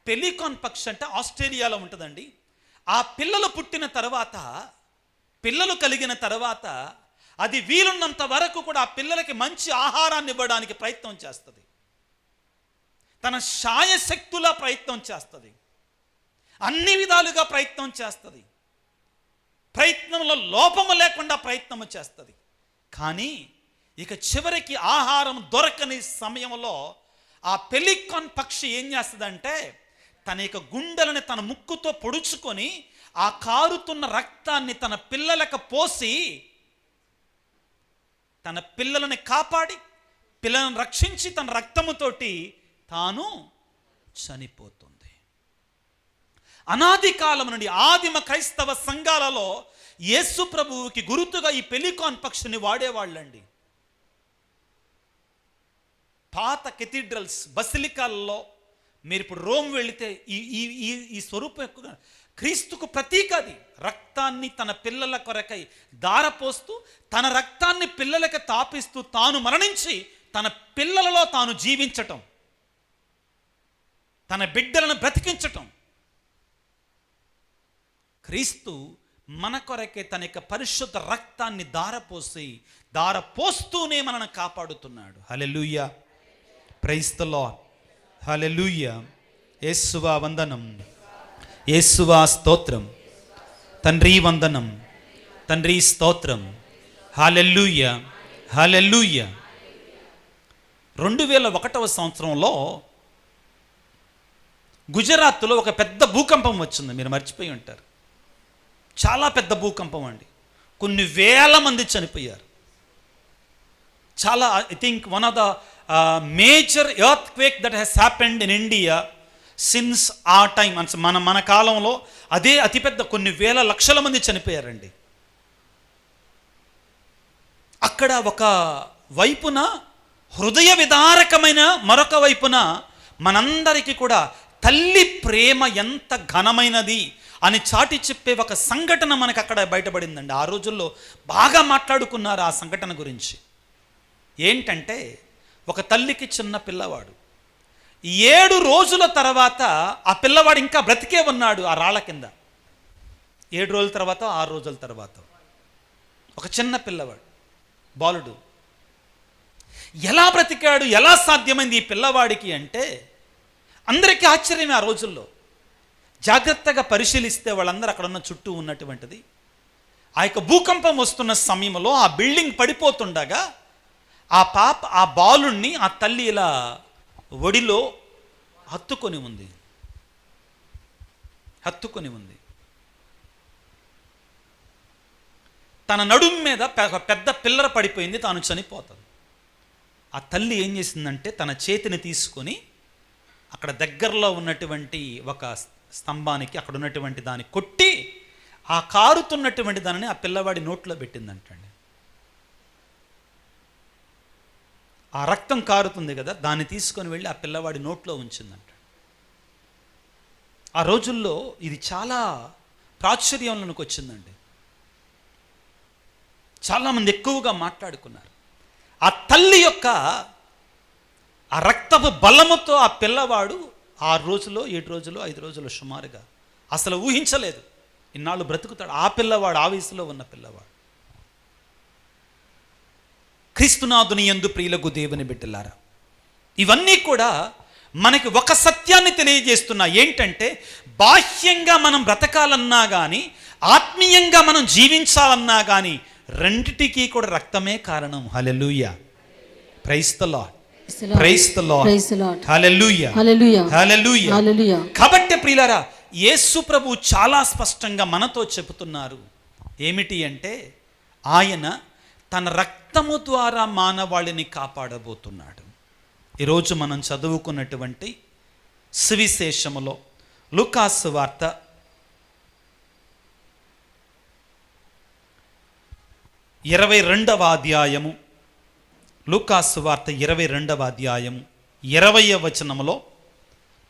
Pelican పక్షి అంటే ఆస్ట్రేలియాలో ఉంటుందండి. ఆ పిల్లలు పుట్టిన తర్వాత, పిల్లలు కలిగిన తర్వాత అది వీలున్నంత వరకు కూడా ఆ పిల్లలకి మంచి ఆహారాన్ని ఇవ్వడానికి ప్రయత్నం చేస్తుంది. తన శాయశక్తులా ప్రయత్నం చేస్తుంది, అన్ని విధాలుగా ప్రయత్నం చేస్తుంది, ప్రయత్నంలో లోపము లేకుండా ప్రయత్నము చేస్తుంది. కానీ ఇక చివరికి ఆహారం దొరకని సమయంలో ఆ పెలికాన్ పక్షి ఏం చేస్తుందంటే తన యొక్క గుండెలను తన ముక్కుతో పొడుచుకొని ఆ కారుతున్న రక్తాన్ని తన పిల్లలకు పోసి తన పిల్లలని కాపాడి, పిల్లలను రక్షించి తన రక్తముతోటి తాను చనిపోతుంది. అనాది కాలం నుండి ఆదిమ క్రైస్తవ సంఘాలలో యేసు ప్రభువుకి గుర్తుగా ఈ పెలికాన్ పక్షిని వాడేవాళ్ళండి. పాత కెథీడ్రల్స్, బసిలికాల్లో మీరు ఇప్పుడు రోమ్ వెళితే ఈ స్వరూపం ఎక్కువగా క్రీస్తుకు ప్రతీక. అది రక్తాన్ని తన పిల్లల కొరకై దారపోస్తూ, తన రక్తాన్ని పిల్లలకి తాపిస్తూ తాను మరణించి తన పిల్లలలో తాను జీవించటం, తన బిడ్డలను బ్రతికించటం. క్రీస్తు మన కొరకే తన యొక్క పరిశుద్ధ రక్తాన్ని దారపోస్తూనే మనల్ని కాపాడుతున్నాడు. హల్లెలూయా, ప్రైజ్ ది లార్డ్, హల్లెలూయా. యేసువా వందనం, యేసువా స్తోత్రం, తండ్రి వందనం, తండ్రి స్తోత్రం. హల్లెలూయా, హల్లెలూయా. 2001వ సంవత్సరంలో గుజరాత్లో ఒక పెద్ద భూకంపం వచ్చింది. మీరు మర్చిపోయి ఉంటారు. చాలా పెద్ద భూకంపం అండి. కొన్ని వేల మంది చనిపోయారు. చాలా, I think one of the major earth quake that has happened in India since ఆ టైం. మన కాలంలో అదే అతిపెద్ద, కొన్ని వేల లక్షల మంది చనిపోయారండి. అక్కడ ఒక వైపున హృదయ విదారకమైన, మరొక వైపున మనందరికీ కూడా తల్లి ప్రేమ ఎంత ఘనమైనది అని చాటి చెప్పే ఒక సంఘటన మనకు అక్కడ బయటపడిందండి. ఆ రోజుల్లో బాగా మాట్లాడుకున్నారు ఆ సంఘటన గురించి. ఏంటంటే, ఒక తల్లికి చిన్న పిల్లవాడు, 7 రోజుల తర్వాత ఆ పిల్లవాడు ఇంకా బ్రతికే ఉన్నాడు ఆ రాళ్ళ కింద. 7 రోజుల తర్వాత, 6 రోజుల తర్వాత ఒక చిన్న పిల్లవాడు, బాలుడు ఎలా బ్రతికాడు, ఎలా సాధ్యమైంది ఈ పిల్లవాడికి అంటే అందరికీ ఆశ్చర్యమే. ఆ రోజుల్లో జాగ్రత్తగా పరిశీలిస్తే వాళ్ళందరూ అక్కడ ఉన్న చుట్టూ ఉన్నటువంటిది, ఆ యొక్క భూకంపం వస్తున్న సమయంలో ఆ బిల్డింగ్ పడిపోతుండగా ఆ బాలుణ్ణి ఆ తల్లి ఇలా ఒడిలో హత్తుకొని ఉంది. తన నడుము మీద పెద్ద పిల్లర పడిపోయింది, తాను చనిపోతుంది. ఆ తల్లి ఏం చేసిందంటే తన చేతిని తీసుకొని అక్కడ దగ్గరలో ఉన్నటువంటి ఒక స్తంభానికి, అక్కడ ఉన్నటువంటి దాన్ని కొట్టి ఆ కారుతున్నటువంటి దానిని ఆ పిల్లవాడి నోట్లో పెట్టిందంటండి. ఆ రక్తం కారుతుంది కదా, దాన్ని తీసుకొని వెళ్ళి ఆ పిల్లవాడి నోట్లో ఉంచిందంట. ఆ రోజుల్లో ఇది చాలా ప్రాచుర్యంలోకి వచ్చిందండి. చాలామంది ఎక్కువగా మాట్లాడుకున్నారు. ఆ తల్లి యొక్క ఆ రక్తపు బలముతో ఆ పిల్లవాడు 6 రోజులు, 7 రోజులు, 5 రోజులు సుమారుగా అసలు ఊహించలేదు ఇన్నాళ్ళు బ్రతుకుతాడు. ఆ పిల్లవాడు, ఆ వయసులో ఉన్న పిల్లవాడు. క్రీస్తునాథుని యందు ప్రియులకు దేవుని బిడ్డలారా, ఇవన్నీ కూడా మనకి ఒక సత్యాన్ని తెలియజేస్తున్నా. ఏంటంటే, బాహ్యంగా మనం బ్రతకాలన్నా కానీ, ఆత్మీయంగా మనం జీవించాలన్నా కానీ రెండిటికీ కూడా రక్తమే కారణం. Hallelujah, praise the lord, praise the lord, hallelujah, hallelujah, hallelujah. కాబట్టి ప్రియులారా, యేసు ప్రభు చాలా స్పష్టంగా మనతో చెబుతున్నారు. ఏమిటి అంటే, ఆయన తన రక్తము ద్వారా మానవాళిని కాపాడబోతున్నాడు. ఈరోజు మనం చదువుకున్నటువంటి సువిశేషములో లూకాసు వార్త 22వ అధ్యాయము, లూకాసు వార్త 22వ అధ్యాయము 20వ వచనములో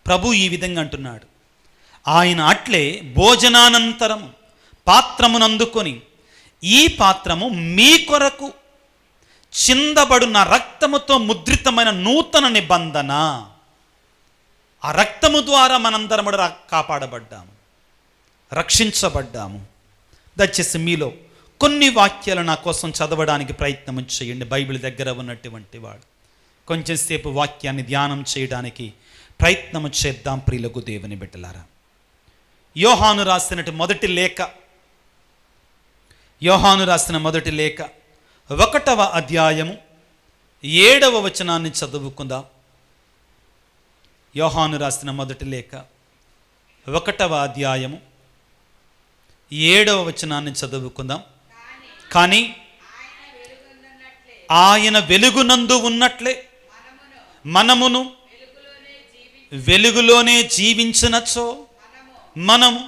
ప్రభు ఈ విధంగా అంటున్నాడు. ఆయన అట్లే భోజనానంతరము పాత్రమునందుకొని, ఈ పాత్రము మీ కొరకు చిందబడున్న రక్తముతో ముద్రితమైన నూతన నిబంధన. ఆ రక్తము ద్వారా మనందరము కాపాడబడ్డాము, రక్షించబడ్డాము. దయచేసి మీలో కొన్ని వాక్యాలు నా కోసం చదవడానికి ప్రయత్నం చేయండి. బైబిల్ దగ్గర ఉన్నటువంటి వాడు కొంచెం సేపు వాక్యాన్ని ధ్యానం చేయడానికి ప్రయత్నం చేద్దాం. ప్రియులకు దేవుని బిడ్డలారా, యోహాను రాసిన మొదటి లేఖ 1వ అధ్యాయము 7వ వచనాన్ని చదువుకుందాం. యోహాను రాసిన మొదటి లేఖ 1వ అధ్యాయము 7వ వచనాన్ని చదువుకుందాం. కానీ ఆయన వెలుగునందు ఉన్నట్లే మనమును వెలుగులోనే జీవించినచో మనము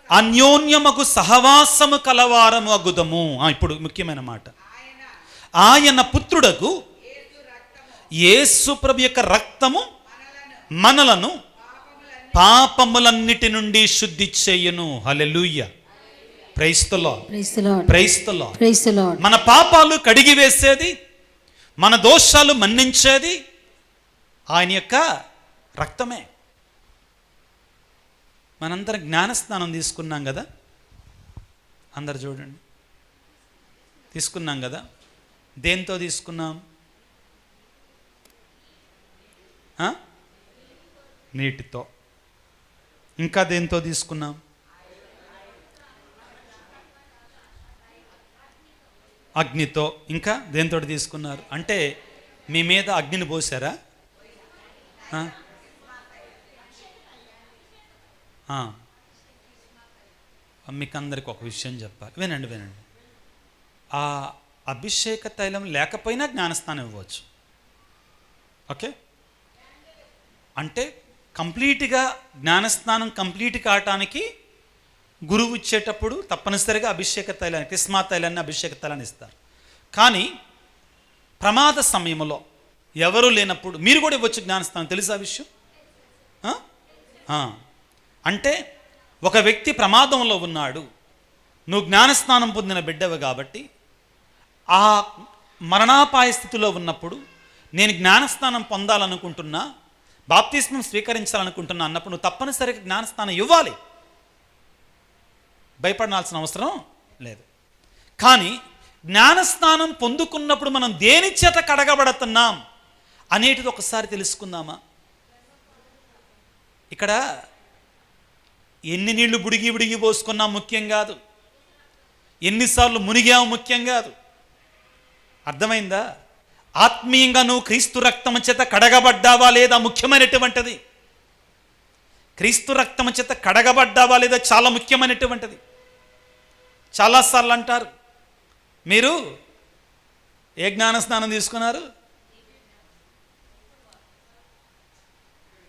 అన్యోన్యమగు సహవాసము కలవారము అగుదము. ఇప్పుడు ముఖ్యమైన మాట, ఆయన పుత్రుడకు యేసు ప్రభు యొక్క రక్తము మనలను పాపములన్నిటి నుండి శుద్ధి చేయును. Hallelujah, praise the lord, praise the lord. మన పాపాలు కడిగి వేసేది, మన దోషాలు మన్నించేది ఆయన యొక్క రక్తమే. మనందరం జ్ఞానస్నానం తీసుకున్నాం కదా, అందరు చూడండి, తీసుకున్నాం కదా. దేంతో తీసుకున్నాం? నీటితో. ఇంకా దేంతో తీసుకున్నాం? అగ్నితో. ఇంకా దేంతో తీసుకున్నారు? అంటే మీ మీద అగ్నిని పోసారా? మీకు అందరికి ఒక విషయం చెప్పాలి, వినండి. ఆ అభిషేక తైలం లేకపోయినా జ్ఞానస్నానం ఇవ్వచ్చు. ఓకే, అంటే కంప్లీట్గా జ్ఞానస్నానం కంప్లీట్ కావటానికి గురువు ఇచ్చేటప్పుడు తప్పనిసరిగా అభిషేక తైలాన్ని, క్రిస్మా తైలాన్ని, అభిషేక తైలాన్ని ఇస్తారు. కానీ ప్రమాద సమయంలో ఎవరు లేనప్పుడు మీరు కూడా ఇవ్వచ్చు జ్ఞానస్నానం. తెలుసా విషయం? అంటే ఒక వ్యక్తి ప్రమాదంలో ఉన్నాడు, నువ్వు జ్ఞానస్నానం పొందిన బిడ్డవు కాబట్టి ఆ మరణాపాయ స్థితిలో ఉన్నప్పుడు నేను జ్ఞానస్నానం పొందాలనుకుంటున్నా, బాప్తిస్మం స్వీకరించాలనుకుంటున్నా అన్నప్పుడు నువ్వు తప్పనిసరిగా జ్ఞానస్నానం ఇవ్వాలి. భయపడాల్సిన అవసరం లేదు. కానీ జ్ఞానస్నానం పొందుకున్నప్పుడు మనం దేని చేత కడగబడుతున్నాం అనేటిది ఒకసారి తెలుసుకుందామా? ఇక్కడ ఎన్ని నీళ్లు బుడిగి పోసుకున్నాం ముఖ్యం కాదు, ఎన్నిసార్లు మునిగాము ముఖ్యం కాదు. అర్థమైందా? ఆత్మీయంగా నువ్వు క్రీస్తు రక్తము చేత కడగబడ్డావా లేదా ముఖ్యమైనటువంటిది. క్రీస్తు రక్తము చేత కడగబడ్డావా లేదా చాలా ముఖ్యమైనటువంటిది. చాలాసార్లు అంటారు, మీరు ఏ జ్ఞానస్నానం తీసుకున్నారు?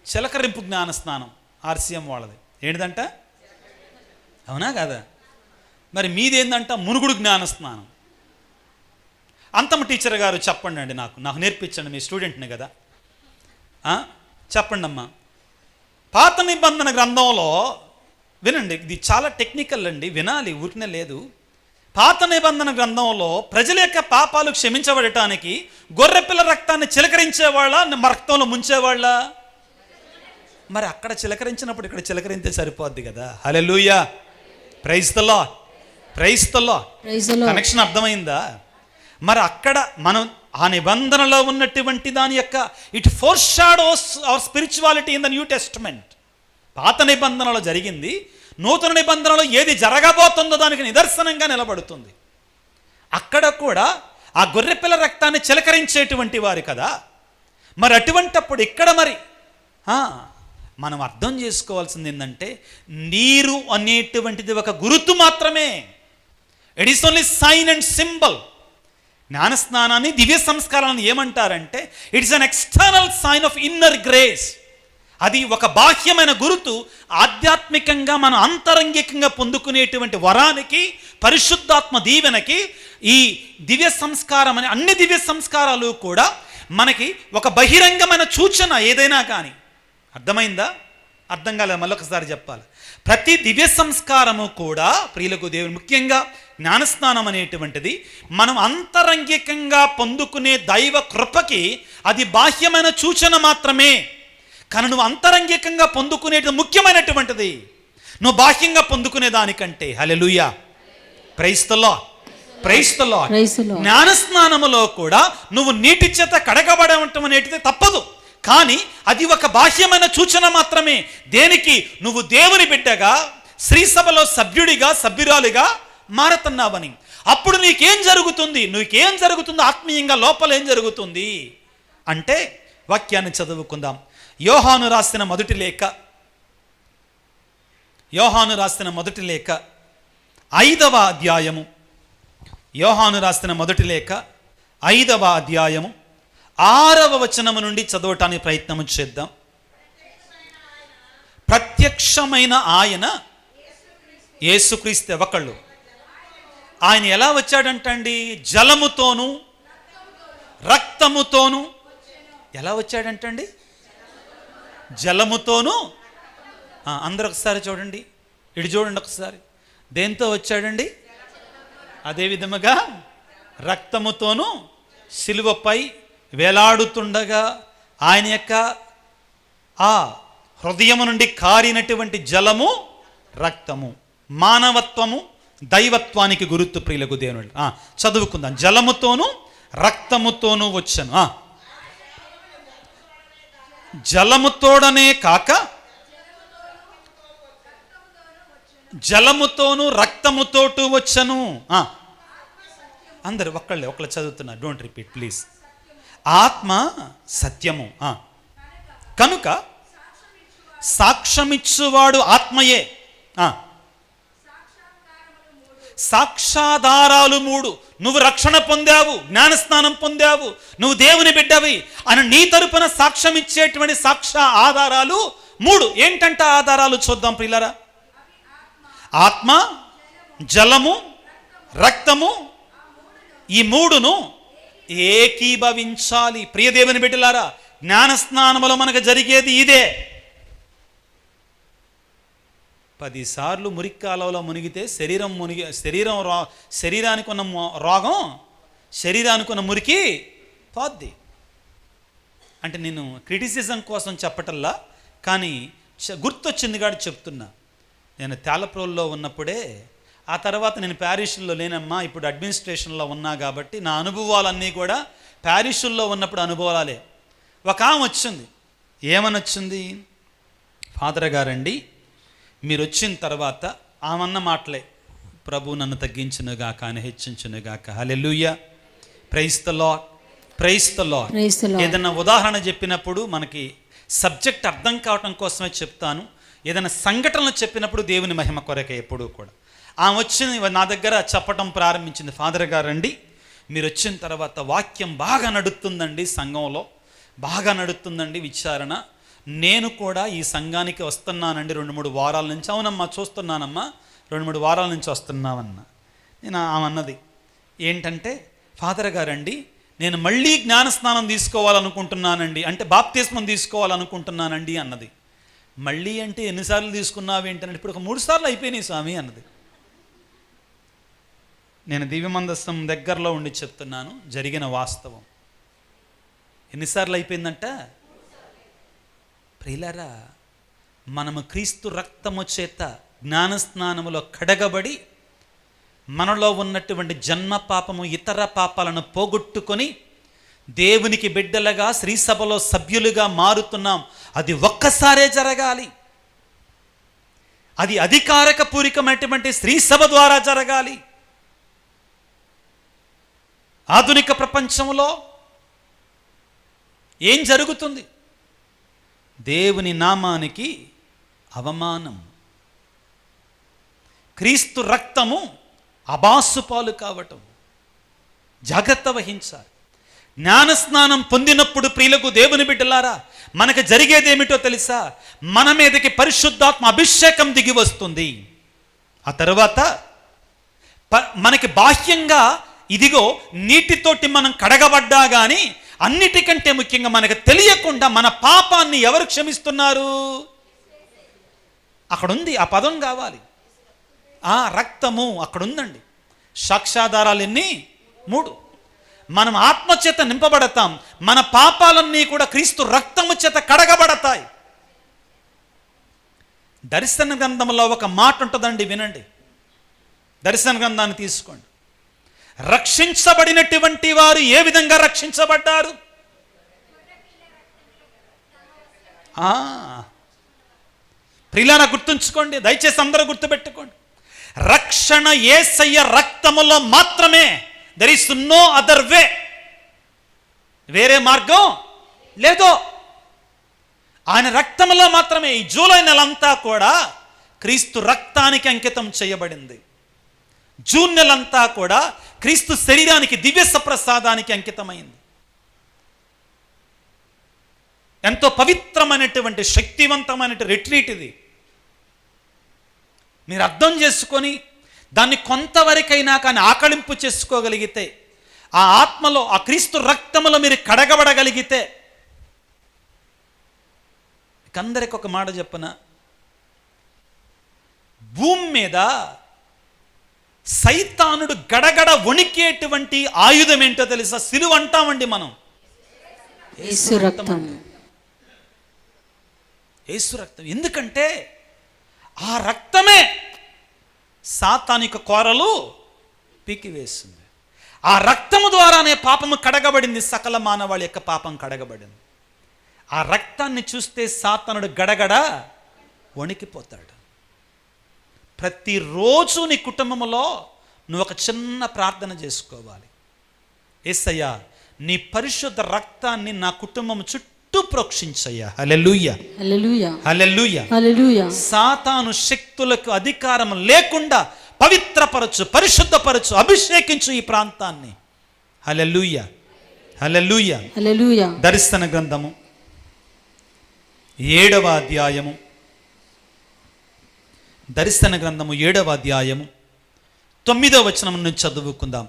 చిలకరింపు జ్ఞానస్నానం, RCM వాళ్ళది. ఏంటిదంట? అవునా కాదా? మరి మీదేందంట? మునుగుడు జ్ఞానస్నానం. అంతమ్మ టీచర్ గారు చెప్పండి అండి, నాకు నేర్పించండి, మీ స్టూడెంట్ని కదా, చెప్పండి అమ్మా. పాత నిబంధన గ్రంథంలో వినండి, ఇది చాలా టెక్నికల్ అండి, వినాలి, ఊరికనే లేదు. పాత నిబంధన గ్రంథంలో ప్రజల యొక్క పాపాలు క్షమించబడటానికి గొర్రెపిల్ల రక్తాన్ని చిలకరించేవాళ్ళ, రక్తంలో ముంచేవాళ్ళ? మరి అక్కడ చిలకరించినప్పుడు ఇక్కడ చిలకరింతే సరిపోద్ది కదా. Hallelujah, praise the lord, praise the lord. Connection అర్థమైందా? మరి అక్కడ మనం ఆ నిబంధనలో ఉన్నటువంటి దాని యొక్క it foreshadows our spirituality in the new testament. పాత నిబంధనలో జరిగింది, నూతన నిబంధనలో ఏది జరగబోతుందో దానికి నిదర్శనంగా నిలబడుతుంది. అక్కడ కూడా ఆ గొర్రెపిల్ల రక్తాన్ని చిలకరించేటువంటి వారు కదా. మరి అటువంటప్పుడు ఇక్కడ మరి మనం అర్థం చేసుకోవాల్సింది ఏంటంటే, నీరు అనేటువంటిది ఒక గుర్తు మాత్రమే. It is only sign and symbol. జ్ఞానస్నానాన్ని, దివ్య సంస్కారాన్ని ఏమంటారంటే, it's an external sign of inner grace. అది ఒక బాహ్యమైన గుర్తు. ఆధ్యాత్మికంగా మనం అంతరంగికంగా పొందుకునేటువంటి వరానికి, పరిశుద్ధాత్మ దీవెనకి ఈ దివ్య సంస్కారం అని, అన్ని దివ్య సంస్కారాలు కూడా మనకి ఒక బహిరంగమైన సూచన. ఏదైనా కానీ అర్థమైందా? అర్థం కాలేదు, మళ్ళొకసారి చెప్పాలి. ప్రతి దివ్య సంస్కారము కూడా ప్రియులకు దేవుని, ముఖ్యంగా జ్ఞానస్నానం అనేటువంటిది మనం అంతరంగికంగా పొందుకునే దైవ కృపకి అది బాహ్యమైన సూచన మాత్రమే. కానీ నువ్వు అంతరంగికంగా పొందుకునేది ముఖ్యమైనటువంటిది, నువ్వు బాహ్యంగా పొందుకునే దానికంటే. Hallelujah, praise the lord, praise the lord. జ్ఞానస్నానములో కూడా నువ్వు నీటి చేత కడగబడటం అనేది తప్పదు, కానీ అది ఒక బాహ్యమైన సూచన మాత్రమే. దేనికి? నువ్వు దేవుని బిడ్డగా శ్రీసభలో సభ్యుడిగా సభ్యురాలిగా మారుతున్నావని. అప్పుడు నీకేం జరుగుతుంది? ఆత్మీయంగా లోపల ఏం జరుగుతుంది అంటే వాక్యాన్ని చదువుకుందాం. యోహాను రాసిన మొదటి లేఖ 5వ అధ్యాయము. యోహాను రాసిన మొదటి లేఖ 5వ అధ్యాయము 6వ వచనము నుండి చదవటానికి ప్రయత్నం చేద్దాం. ప్రత్యక్షమైన ఆయన యేసుక్రీస్తు ఒకళ్ళు. ఆయన ఎలా వచ్చాడంటండి? జలముతోను రక్తముతోను. ఎలా వచ్చాడంటండి? జలముతోను. అందరూ ఒకసారి చూడండి, ఇటు చూడండి ఒకసారి. దేంతో వచ్చాడండి? అదే విధముగా రక్తముతోను, సిలువపై వేలాడుతుండగా ఆయన యొక్క ఆ హృదయము నుండి కారినటువంటి జలము, రక్తము, మానవత్వము, దైవత్వానికి గుర్తు. ప్రియులకు దేవుని చదువుకుందాం. జలముతోను రక్తముతోను వచ్చను. జలముతోడనే కాక జలముతోను రక్తముతోటు వచ్చను. అందరు ఒకళ్ళు చదువుతున్నారు, డోంట్ రిపీట్ ప్లీజ్. ఆత్మ సత్యము కనుక సాక్ష్యమిచ్చువాడు ఆత్మయే. సాక్షాధారాలు 3. నువ్వు రక్షణ పొందావు, జ్ఞానస్నానం పొందావు, నువ్వు దేవుని బిడ్డవి అని నీ తరపున సాక్ష్యం ఇచ్చేటువంటి సాక్ష్య ఆధారాలు 3. ఏంటంట ఆధారాలు? చూద్దాం ప్రియులారా. ఆత్మ, జలము, రక్తము, ఈ 3ను ఏకీభవించాలి. ప్రియ దేవుని బిడ్డలారా, జ్ఞానస్నానములో మనకు జరిగేది ఇదే. 10 సార్లు మురిక్కాలలో మునిగితే శరీరానికి ఉన్న రోగం, శరీరానికి ఉన్న మురికి పోద్ది. అంటే నేను క్రిటిసిజం కోసం చెప్పటల్లా, కానీ గుర్తొచ్చింది కాబట్టి చెప్తున్నా. నేను తేలప్రోల్లో ఉన్నప్పుడే, ఆ తర్వాత నేను ప్యారిషుల్లో లేనమ్మా, ఇప్పుడు అడ్మినిస్ట్రేషన్లో ఉన్నా కాబట్టి నా అనుభవాలన్నీ కూడా ప్యారిషుల్లో ఉన్నప్పుడు అనుభవాలే. ఒక ఆమె వచ్చింది. ఏమని వచ్చింది? ఫాదర్ గారండి, మీరు వచ్చిన తర్వాత ఆమన్న మాటలే, ప్రభు నన్ను తగ్గించునుగాక అని హెచ్చించునుగాక. Hallelujah, praise the lord, praise the lord. ఏదైనా ఉదాహరణ చెప్పినప్పుడు మనకి సబ్జెక్ట్ అర్థం కావటం కోసమే చెప్తాను. ఏదైనా సంఘటనలు చెప్పినప్పుడు దేవుని మహిమ కొరకే ఎప్పుడూ కూడా. ఆమె వచ్చింది, నా దగ్గర చెప్పటం ప్రారంభించింది. ఫాదర్ గారండి, మీరు వచ్చిన తర్వాత వాక్యం బాగా నడుస్తుందండి, సంఘంలో బాగా నడుస్తుందండి విచారణ. నేను కూడా ఈ సంఘానికి వస్తున్నానండి 2-3 వారాల నుంచి. అవునమ్మా చూస్తున్నానమ్మా, 2-3 వారాల నుంచి వస్తున్నామన్నా. నేను ఆమె అన్నది ఏంటంటే, ఫాదర్ గారండి, నేను మళ్ళీ జ్ఞానస్నానం తీసుకోవాలనుకుంటున్నానండి, అంటే బాప్తిస్మం తీసుకోవాలనుకుంటున్నానండి అన్నది. మళ్ళీ అంటే ఎన్నిసార్లు తీసుకున్నావు ఏంటంటే, ఇప్పుడు ఒక 3 సార్లు అయిపోయినాయి స్వామి అన్నది. నేను దివ్యమందస్సం దగ్గరలో ఉండి చెప్తున్నాను జరిగిన వాస్తవం. ఎన్నిసార్లు అయిపోయిందంట? ప్రియులారా, మనము క్రీస్తు రక్తము చేత జ్ఞానస్నానములో కడగబడి మనలో ఉన్నటువంటి జన్మ పాపము, ఇతర పాపాలను పోగొట్టుకొని దేవునికి బిడ్డలుగా శ్రీసభలో సభ్యులుగా మారుతున్నాం. అది ఒక్కసారే జరగాలి. అది అధికారక పూరికమైనటువంటి శ్రీసభ ద్వారా జరగాలి. ఆధునిక ప్రపంచంలో ఏం జరుగుతుంది? దేవుని నామానికి అవమానం. క్రీస్తు రక్తము అబాసు పాలు కావటం. జాగ్రత్త వహించాలి. జ్ఞానస్నానం పొందినప్పుడు ప్రియులకు దేవుని బిడ్డలారా, మనకు జరిగేదేమిటో తెలుసా? మన మీదకి పరిశుద్ధాత్మ అభిషేకం దిగి వస్తుంది. ఆ తర్వాత మనకి బాహ్యంగా ఇదిగో నీటితోటి మనం కడగబడ్డా కానీ అన్నిటికంటే ముఖ్యంగా మనకు తెలియకుండా మన పాపాన్ని ఎవరు క్షమిస్తున్నారు? అక్కడుంది, ఆ పదం కావాలి. ఆ రక్తము అక్కడుందండి. సాక్ష్యాధారాలు ఎన్ని? 3. మనం ఆత్మచేత నింపబడతాం. మన పాపాలన్నీ కూడా క్రీస్తు రక్తము చేత కడగబడతాయి. దర్శన గ్రంథంలో ఒక మాట ఉంటుందండి, వినండి. దర్శన గ్రంథాన్ని తీసుకోండి. రక్షించబడినటువంటి వారు ఏ విధంగా రక్షించబడ్డారు? ప్రియులారా గుర్తుంచుకోండి, దయచేసి అందరూ గుర్తుపెట్టుకోండి. రక్షణ యేసయ్య రక్తములో మాత్రమే. There is no other way. వేరే మార్గం లేదు. ఆయన రక్తములో మాత్రమే. ఈ జూలై నెలంతా కూడా క్రీస్తు రక్తానికి అంకితం చేయబడింది. జూన్ నెలంతా కూడా క్రీస్తు శరీరానికి, దివ్య సప్రసాదానికి అంకితమైంది. ఎంతో పవిత్రమైనటువంటి శక్తివంతమైన రిట్రీట్ ఇది. మీరు అర్థం చేసుకొని దాన్ని కొంతవరకైనా కానీ ఆకళింపు చేసుకోగలిగితే, ఆ ఆత్మలో, ఆ క్రీస్తు రక్తములో మీరు కడగబడగలిగితే, అందరికి ఒక మాట చెప్పన, భూమి మీద సైతానుడు గడగడ వణికేటువంటి ఆయుధం ఏంటో తెలుసా? సిలువ అంటామండి మనం. యేసు రక్తం. యేసు రక్తం. ఎందుకంటే ఆ రక్తమే సాతానిక కోరలు పీకివేస్తుంది. ఆ రక్తము ద్వారానే పాపము కడగబడింది. సకల మానవాళి యొక్క పాపం కడగబడింది. ఆ రక్తాన్ని చూస్తే సాతానుడు గడగడ వణికిపోతాడు. ప్రతిరోజు నీ కుటుంబంలో నువ్వు ఒక చిన్న ప్రార్థన చేసుకోవాలి. యేసయ్యా, నీ పరిశుద్ధ రక్తాన్ని నా కుటుంబం చుట్టూ ప్రోక్షించయ్యా. హల్లెలూయా, హల్లెలూయా, హల్లెలూయా, హల్లెలూయా. సాతాను శక్తులకు అధికారం లేకుండా పవిత్రపరచు, పరిశుద్ధపరచు, అభిషేకించు ఈ ప్రాంతాన్ని. హల్లెలూయా, హల్లెలూయా, హల్లెలూయా. దర్శన గ్రంథము 7వ అధ్యాయము, దర్శన గ్రంథము 7వ అధ్యాయము 9వ వచనం నుంచి చదువుకుందాం.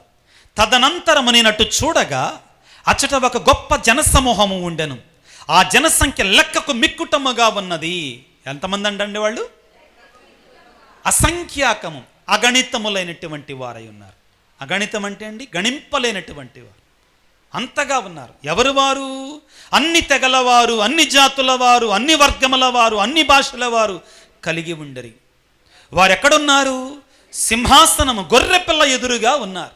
తదనంతరము నేనట్టు చూడగా అచ్చట ఒక గొప్ప జనసమూహము ఉండెను. ఆ జనసంఖ్య లెక్కకు మిక్కుటముగా ఉన్నది. ఎంతమంది అండి వాళ్ళు? అసంఖ్యాకము, అగణితములైనటువంటి వారై ఉన్నారు. అగణితం అంటే అండి గణింపలేనటువంటి వారు, అంతగా ఉన్నారు. ఎవరు వారు? అన్ని తెగల వారు, అన్ని జాతుల వారు, అన్ని వర్గముల వారు, అన్ని భాషల వారు కలిగి ఉండరి. వారు ఎక్కడున్నారు? సింహాసనము, గొర్రెపిల్ల ఎదురుగా ఉన్నారు.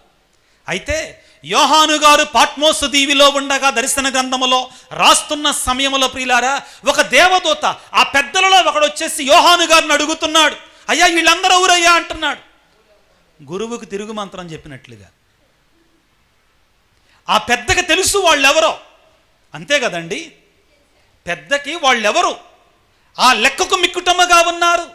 అయితే యోహాను గారు పాట్మోసు దీవిలో ఉండగా దర్శన గ్రంథములో రాస్తున్న సమయంలో ప్రియులారా, ఒక దేవదూత ఆ పెద్దలలో ఒకడు వచ్చేసి యోహాను గారిని అడుగుతున్నాడు, అయ్యా వీళ్ళందరూ ఎవరయ్యా అంటున్నాడు. గురువుకు తిరుగు మంత్రం చెప్పినట్లుగా. ఆ పెద్దకి తెలుసు వాళ్ళెవరో, అంతే కదండి. పెద్దకి వాళ్ళెవరు, ఆ లెక్కకు మిక్కుటముగా ఉన్నారు,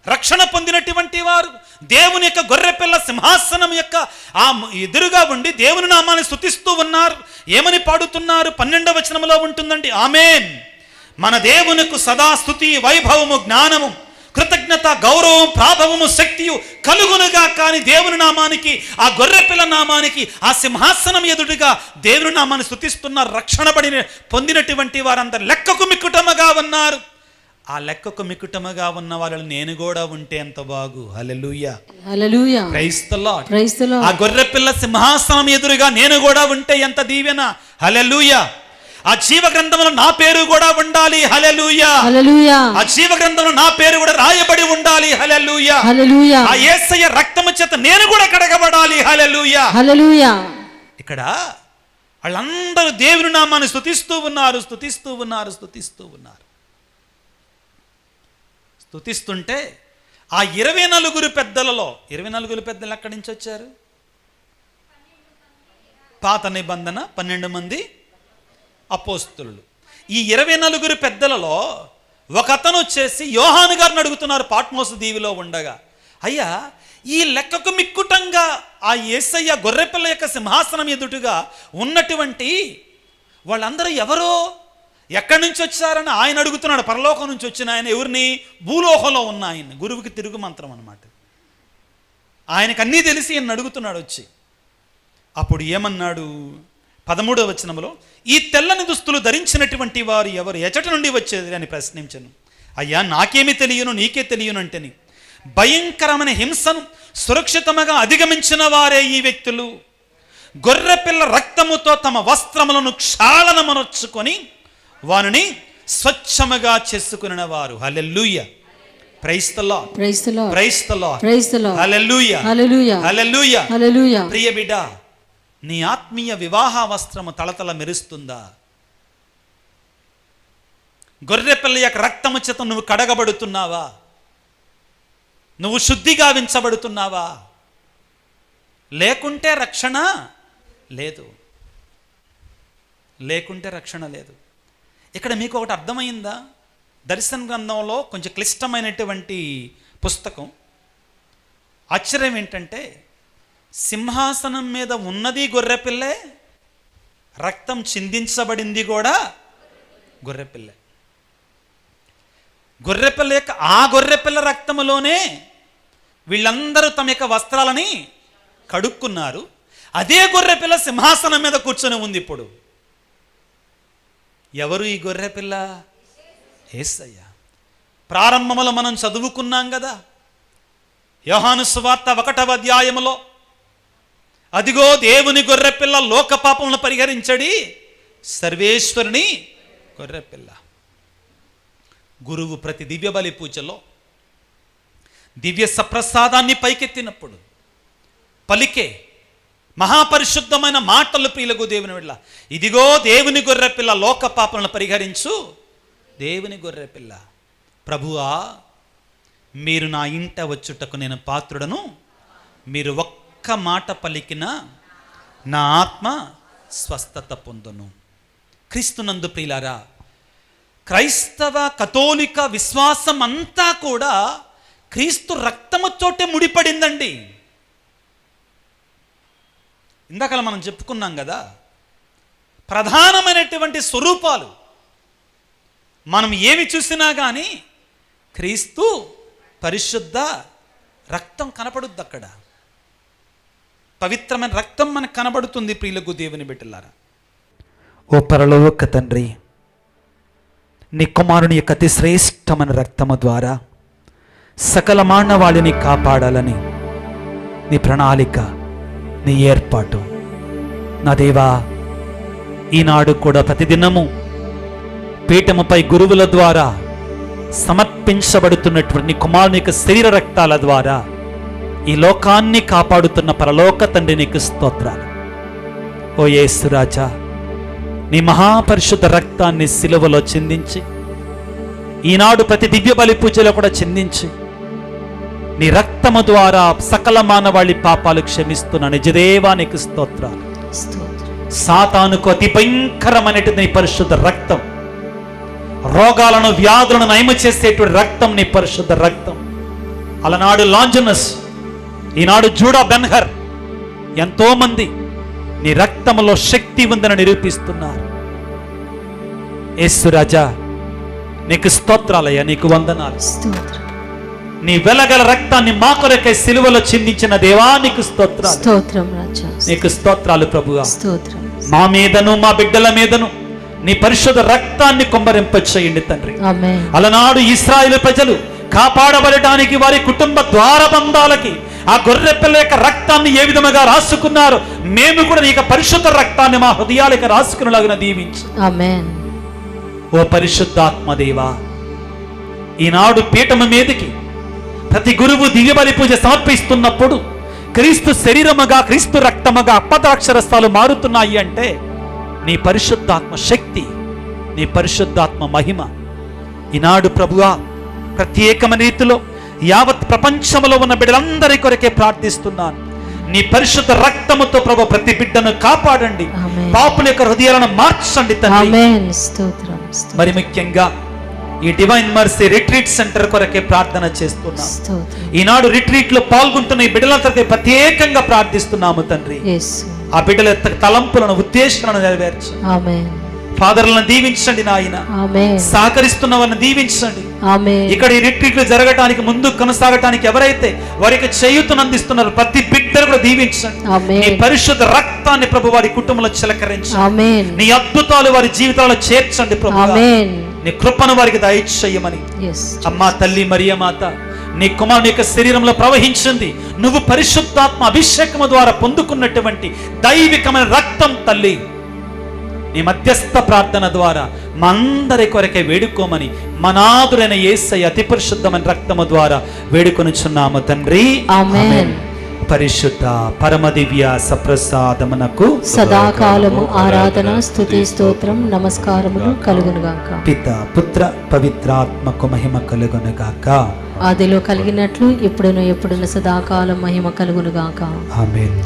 రక్షణ పొందినటువంటి వారు, దేవుని యొక్క గొర్రెపిల్ల సింహాసనం యొక్క ఆ ఎదురుగా ఉండి దేవుని నామాన్ని స్తుతిస్తూ ఉన్నారు. ఏమని పాడుతున్నారు? 12వ వచనంలో ఉంటుందండి, ఆమేన్. మన దేవునికి సదా స్తుతి, వైభవము, జ్ఞానము, కృతజ్ఞత, గౌరవం, ప్రాభవము, శక్తియు కలుగునుగా. కానీ దేవుని నామానికి, ఆ గొర్రెపిల్ల నామానికి, ఆ సింహాసనం ఎదురుగా దేవుని నామాన్ని స్తుతిస్తున్నారు. రక్షణ పొందినటువంటి వారందరూ లెక్కకు మిక్కుటముగా ఉన్నారు. ఆ లెక్కకు మిక్కుటముగా ఉన్న వాళ్ళు నేను కూడా ఉంటే ఎంత బాగు. Hallelujah, hallelujah, praise the lord, praise the lord. ఆ గొర్రెపిల్ల సింహాసనం ఎదురుగా నేను కూడా ఉంటే ఎంత దీవెన. హల్లెలూయా. ఆ జీవ గ్రంథంలో నా పేరు కూడా ఉండాలి. హల్లెలూయా, హల్లెలూయా. ఆ జీవ గ్రంథంలో నా పేరు కూడా రాయబడి ఉండాలి. హల్లెలూయా, హల్లెలూయా. ఆ యేసయ్య రక్తము చేత నేను కూడా కడగబడాలి. హల్లెలూయా, హల్లెలూయా. ఇక్కడ వాళ్ళందరూ దేవుని నామాన్ని స్తుతిస్తూ ఉన్నారు, స్తుతిస్తూ ఉన్నారు, స్తుతిస్తూ ఉన్నారు. స్తుతిస్తుంటే ఆ 24 పెద్దలలో, 24 పెద్దలు ఎక్కడి నుంచి వచ్చారు? పాత నిబంధన 12 మంది అపోస్తులు. ఈ 24 పెద్దలలో ఒక అతను వచ్చేసి యోహాను గారిని అడుగుతున్నారు పాట్మోసు దీవిలో ఉండగా, అయ్యా ఈ లెక్కకు మిక్కుటంగా ఆ యేసయ్య గొర్రెపిల్ల యొక్క సింహాసనం ఎదుటుగా ఉన్నటువంటి వాళ్ళందరూ ఎవరో, ఎక్కడి నుంచి వచ్చారని ఆయన అడుగుతున్నాడు. పరలోకం నుంచి వచ్చిన ఆయన ఎవరిని? భూలోకంలో ఉన్న ఆయన. గురువుకి తిరుగు మంత్రం అన్నమాట. ఆయనకు అన్నీ తెలిసి ఈయన అడుగుతున్నాడు వచ్చి. అప్పుడు ఏమన్నాడు? 13వ వచనంలో, ఈ తెల్లని దుస్తులు ధరించినటువంటి వారు ఎవరు, ఎచట నుండి వచ్చేది అని ప్రశ్నించను. అయ్యా నాకేమి తెలియను, నీకే తెలియను అంటేని, భయంకరమైన హింసను సురక్షితముగా అధిగమించిన వారే ఈ వ్యక్తులు. గొర్రెపిల్ల రక్తముతో తమ వస్త్రములను క్షాళనమనొచ్చుకొని వారిని స్వచ్ఛముగా చేసుకున్న వారు. Hallelujah, praise the lord, praise the lord, praise the lord, praise the lord. Hallelujah, hallelujah, hallelujah, hallelujah. ప్రియ బిడ్డ, నీ ఆత్మీయ వివాహ వస్త్రము తళతళ మెరుస్తుందా? గొర్రెపిల్ల యొక్క రక్తము చేత నువ్వు కడగబడుతున్నావా? నువ్వు శుద్ధిగా వించబడుతున్నావా? లేకుంటే రక్షణ లేదు, లేకుంటే రక్షణ లేదు. ఇక్కడ మీకు ఒకటి అర్థమైందా? దర్శన గ్రంథంలో కొంచెం క్లిష్టమైనటువంటి పుస్తకం. ఆశ్చర్యం ఏంటంటే, సింహాసనం మీద ఉన్నది గొర్రెపిల్లే, రక్తం చిందించబడింది కూడా గొర్రెపిల్లే. గొర్రెపిల్ల యొక్క ఆ గొర్రెపిల్ల రక్తములోనే వీళ్ళందరూ తమ యొక్క వస్త్రాలని కడుక్కున్నారు. అదే గొర్రెపిల్ల సింహాసనం మీద కూర్చొని ఉంది ఇప్పుడు. ఎవరు ఈ గొర్రెపిల్ల? యేసయ్య. ప్రారంభములో మనం చదువుకున్నాం కదా, యోహాను సువార్త 1వ అధ్యాయములో, అదిగో దేవుని గొర్రెపిల్ల లోక పాపములను పరిహరించడి సర్వేశ్వరుని గొర్రెపిల్ల. గురువు ప్రతి దివ్య బలి పూజలో దివ్య సప్రసాదాన్ని పైకెత్తినప్పుడు పలికే మహాపరిశుద్ధమైన మాటలు ప్రియులకు దేవుని వెళ్ళ, ఇదిగో దేవుని గొర్రెపిల్ల లోక పాపలను పరిహరించు దేవుని గొర్రెపిల్ల. ప్రభువా, మీరు నా ఇంట వచ్చుటకు నేను పాత్రుడను, మీరు ఒక్క మాట పలికిన నా ఆత్మ స్వస్థత పొందును. క్రీస్తునందు ప్రియులారా, క్రైస్తవ కథోలిక విశ్వాసం అంతా కూడా క్రీస్తు రక్తము చోటే ముడిపడిందండి. ఇందాక మనం చెప్పుకున్నాం కదా, ప్రధానమైనటువంటి స్వరూపాలు మనం ఏమి చూసినా కానీ క్రీస్తు పరిశుద్ధ రక్తం కనపడుద్ది. అక్కడ పవిత్రమైన రక్తం మనకు కనబడుతుంది. ప్రియులకు దేవుని బిడ్డలారా, ఓ పరలోక తండ్రి, నీ కుమారుని యొక్క అతి శ్రేష్టమైన రక్తము ద్వారా సకల మానవాళిని కాపాడాలని నీ ప్రణాళిక, నీ ఏర్పాటు. నా దేవా, ఈనాడు కూడా ప్రతిదినము పీఠముపై గురువుల ద్వారా సమర్పించబడుతున్నటువంటి కుమారుని యొక్క శరీర రక్తాల ద్వారా ఈ లోకాన్ని కాపాడుతున్న పరలోక తండ్రి నీకు స్తోత్రాలు. ఓ యేసురాజా, నీ మహాపరిశుద్ధ రక్తాన్ని సిలువలో చిందించి, ఈనాడు ప్రతి దివ్య బలి పూజలో కూడా చిందించి, నీ రక్తము ద్వారా సకల మానవాళి పాపాలు క్షమిస్తున్న నిజదేవానికి స్తోత్రాలు. సాతానుకు అతి భయంకరమైనటువంటి నీ పరిశుద్ధ రక్తం, రోగాలను వ్యాధులను నయము చేసేటువంటి రక్తం నీ పరిశుద్ధ రక్తం. అలనాడు లాంజనస్, ఈనాడు జూడా బెన్హర్, ఎంతో మంది నీ రక్తములో శక్తి ఉందని నిరూపిస్తున్నారు. యేసు రాజా, నీకు స్తోత్రాలయ్యా, నీకు వందనాలు. నీ వెలగల రక్తాన్ని మా కొరకై సిలువలో చిందించిన దేవా నీకు స్తోత్రాలు. స్తోత్రం రాజా, నీకు స్తోత్రాలు ప్రభువా. స్తోత్రం. మా మీదను మా బిడ్డల మీదను నీ పరిశుద్ధ రక్తాన్ని కొమ్మరింపచేయండి తండ్రి. ఆమేన్. అలనాడు ఇశ్రాయేలు ప్రజలు కాపాడబడటానికి వారి కుటుంబ ద్వారబంధాలకి ఆ గొర్రెపిల్ల యొక్క రక్తాన్ని ఏ విధముగా రాసుకున్నారు, మేము కూడా నీ పరిశుద్ధ రక్తాన్ని మా హృదయాలకు రాసుకునేలాగా దీవించు. ఆమేన్. ఓ పరిశుద్ధాత్మదేవా, ఈనాడు పీఠము మీదకి ప్రతి గురువు దివ్య బలి పూజ సమర్పిస్తున్నప్పుడు క్రీస్తు శరీరముగా క్రీస్తు రక్తముగా అప్పదాక్షరస్థాలు మారుతున్నాయి అంటే నీ పరిశుద్ధాత్మ శక్తి, నీ పరిశుద్ధాత్మ మహిమ. ఈనాడు ప్రభువా, ప్రత్యేకమైన రీతిలో యావత్ ప్రపంచంలో ఉన్న బిడ్డలందరి కొరకే ప్రార్థిస్తున్నాను. నీ పరిశుద్ధ రక్తముతో ప్రభు ప్రతి బిడ్డను కాపాడండి. పాపుల యొక్క హృదయాలను మార్చండి తండ్రి. మరి ముఖ్యంగా ఈ డివైన్ మర్సీ రిట్రీట్ సెంటర్ కొరకే ప్రార్థన చేస్తున్నాము. ఈనాడు రిట్రీట్ లో పాల్గొంటున్న ఈ బిడ్డలందరికీ ప్రత్యేకంగా ప్రార్థిస్తున్నాము తండ్రి. ఆ బిడ్డల యొక్క తలంపులను, ఉద్దేశాలను నెరవేర్చు. ఫాదర్లను దీవించండి నాయన. సహకరిస్తున్న వారిని దీవించండి. ఇక్కడ ఈ రిట్రీట్లు జరగటానికి ముందు కొనసాగటానికి ఎవరైతే వారికి చేయూతను అందిస్తున్నారు ప్రతి బిడ్డను కూడా దీవించండి. నీ పరిశుద్ధ రక్తాన్ని ప్రభు వారి కుటుంబంలో చిలకరించండి. నీ అద్భుతాలు వారి జీవితాల్లో చేర్చండి ప్రభు. నీ కృపను వారికి దయచేయమని. అమ్మా తల్లి మరియ మాత, నీ కుమారుని యొక్క శరీరంలో ప్రవహించింది నువ్వు పరిశుద్ధాత్మ అభిషేకము ద్వారా పొందుకున్నటువంటి దైవికమైన రక్తం తల్లి. నీ మధ్యస్థ ప్రార్థన ద్వారా మా అందరి కొరకే వేడుకోమని మనాదురైన యేసయ్య అతి పరిశుద్ధమైన రక్తము ద్వారా వేడుకొనుచున్నాము తండ్రి. ఆమేన్. పరిశుద్ధ పరమ దివ్య సప్రసాదమునకు సదాకాలము ఆరాధన స్తుతి స్తోత్రం నమస్కారములు కలుగునుగాక. పిత పుత్ర పవిత్రాత్మకు మహిమ కలుగునుగాక. ఆదిలో కలిగినట్లు ఇప్పుడును ఎప్పుడును సదాకాలం మహిమ కలుగునుగాక. ఆమేన్.